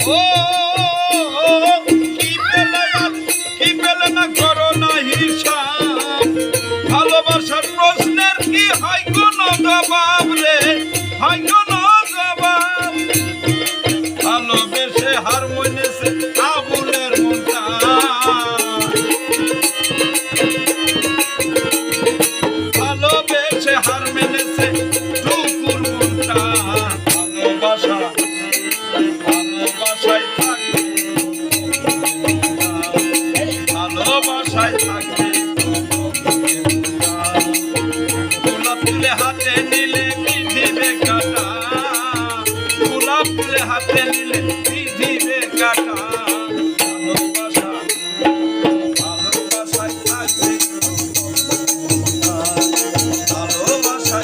ও কি পেলে না করো না হিসাব, ভালোবাসার প্রশ্নের কি হয় কোনো জবাব রে।